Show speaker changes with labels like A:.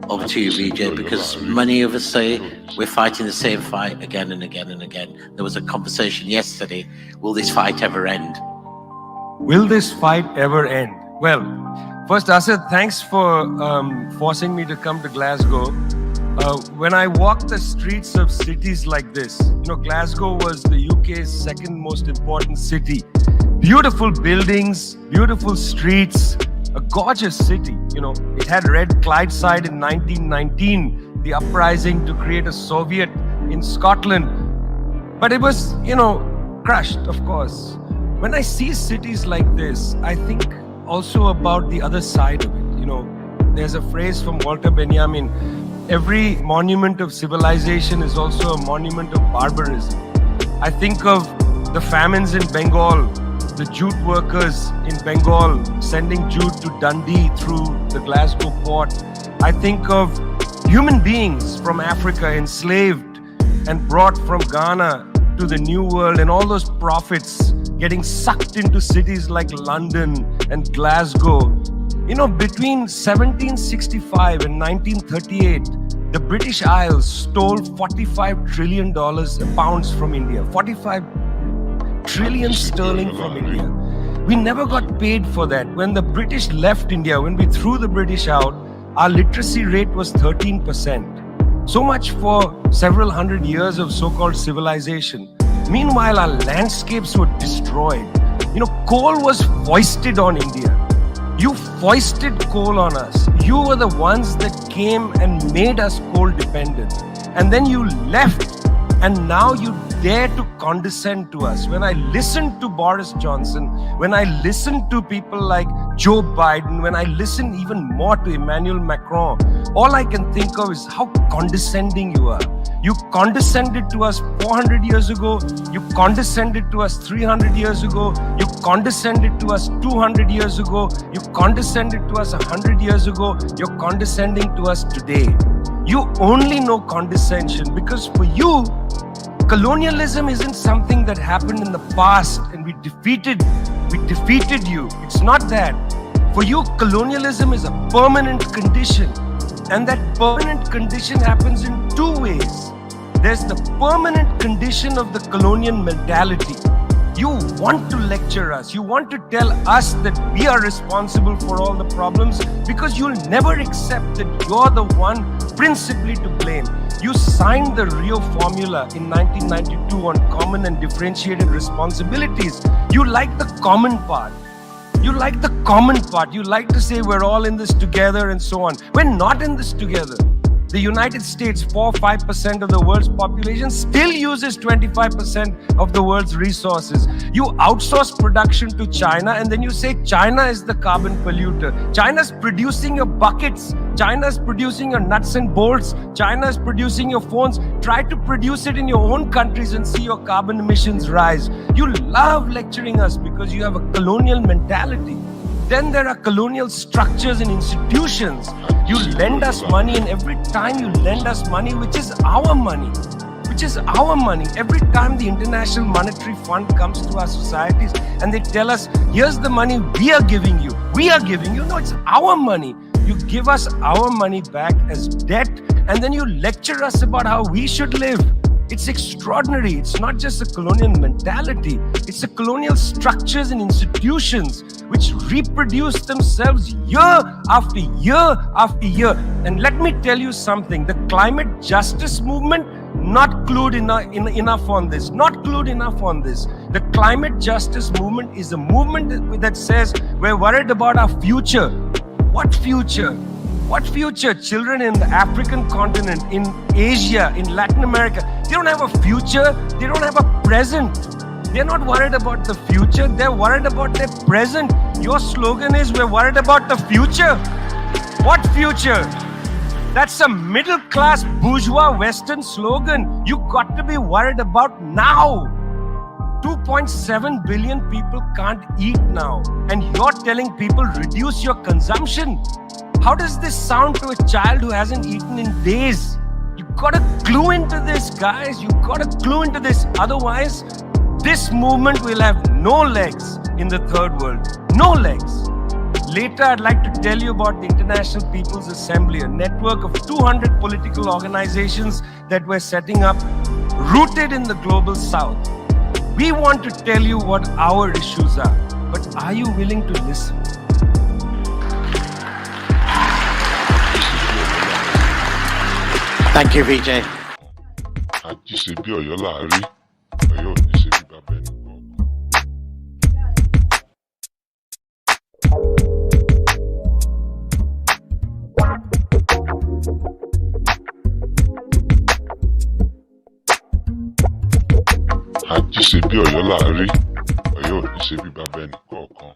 A: over to you, Vijay, because many of us say we're fighting the same fight again and again and again. There was a conversation yesterday, will this fight ever end?
B: Will this fight ever end? Well, first, Asad, thanks for forcing me to come to Glasgow. When I walk the streets of cities like this, Glasgow was the UK's second most important city. Beautiful buildings, beautiful streets, a gorgeous city. It had Red Clydeside in 1919, the uprising to create a Soviet in Scotland. But it was, crushed, of course. When I see cities like this, I think also about the other side of it. There's a phrase from Walter Benjamin, every monument of civilization is also a monument of barbarism. I think of the famines in Bengal, the jute workers in Bengal sending jute to Dundee through the Glasgow port. I think of human beings from Africa enslaved and brought from Ghana to the New World, and all those prophets getting sucked into cities like London and Glasgow. Between 1765 and 1938, the British Isles stole $45 trillion pounds from India. 45 trillion sterling from India. We never got paid for that. When the British left India, when we threw the British out, our literacy rate was 13%. So much for several hundred years of so-called civilization. Meanwhile, our landscapes were destroyed. Coal was foisted on India. You foisted coal on us. You were the ones that came and made us coal dependent. And then you left, and now you dare to condescend to us. When I listen to Boris Johnson, when I listen to people like Joe Biden, when I listen even more to Emmanuel Macron, all I can think of is how condescending you are. You condescended to us 400 years ago. You condescended to us 300 years ago. You condescended to us 200 years ago. You condescended to us 100 years ago. You're condescending to us today. You only know condescension because for you, colonialism isn't something that happened in the past and we defeated you. It's not that. For you, colonialism is a permanent condition. And that permanent condition happens in two ways. There's the permanent condition of the colonial mentality. You want to lecture us. You want to tell us that we are responsible for all the problems because you'll never accept that you're the one principally to blame. You signed the Rio Formula in 1992 on common and differentiated responsibilities. You like the common part. You like the common part. You like to say we're all in this together and so on. We're not in this together. The United States, 4-5% of the world's population, still uses 25% of the world's resources. You outsource production to China and then you say China is the carbon polluter. China's producing your buckets. China's producing your nuts and bolts. China's producing your phones. Try to produce it in your own countries and see your carbon emissions rise. You love lecturing us because you have a colonial mentality. Then there are colonial structures and institutions. You lend us money, and every time you lend us money, which is our money, every time the International Monetary Fund comes to our societies and they tell us, here's the money we are giving you. No, it's our money. You give us our money back as debt, and then you lecture us about how we should live. It's extraordinary. It's not just a colonial mentality. It's the colonial structures and institutions which reproduce themselves year after year after year. And let me tell you something. The climate justice movement, not clued enough on this. The climate justice movement is a movement that says we're worried about our future. What future? What future? Children in the African continent, in Asia, in Latin America, they don't have a future. They don't have a present. They're not worried about the future. They're worried about their present. Your slogan is, we're worried about the future. What future? That's a middle-class bourgeois Western slogan. You got to be worried about now. 2.7 billion people can't eat now. And you're telling people, reduce your consumption. How does this sound to a child who hasn't eaten in days? You've got to clue into this, guys. You've got to clue into this. Otherwise, this movement will have no legs in the third world. No legs. Later, I'd like to tell you about the International People's Assembly, a network of 200 political organizations that we're setting up, rooted in the global south. We want to tell you what our issues are, but are you willing to listen?
A: Thank you, Vijay.
C: Ajisebi Ọ̀yọ́ láàrí, Ọ̀yọ́ ò ní ṣe bí bàbá ẹnì kọ̀ọ̀kan. Ajisebi Ọ̀yọ́ láàrí, Ọ̀yọ́ ò ní ṣe bí bàbá ẹnì kọ̀ọ̀kan.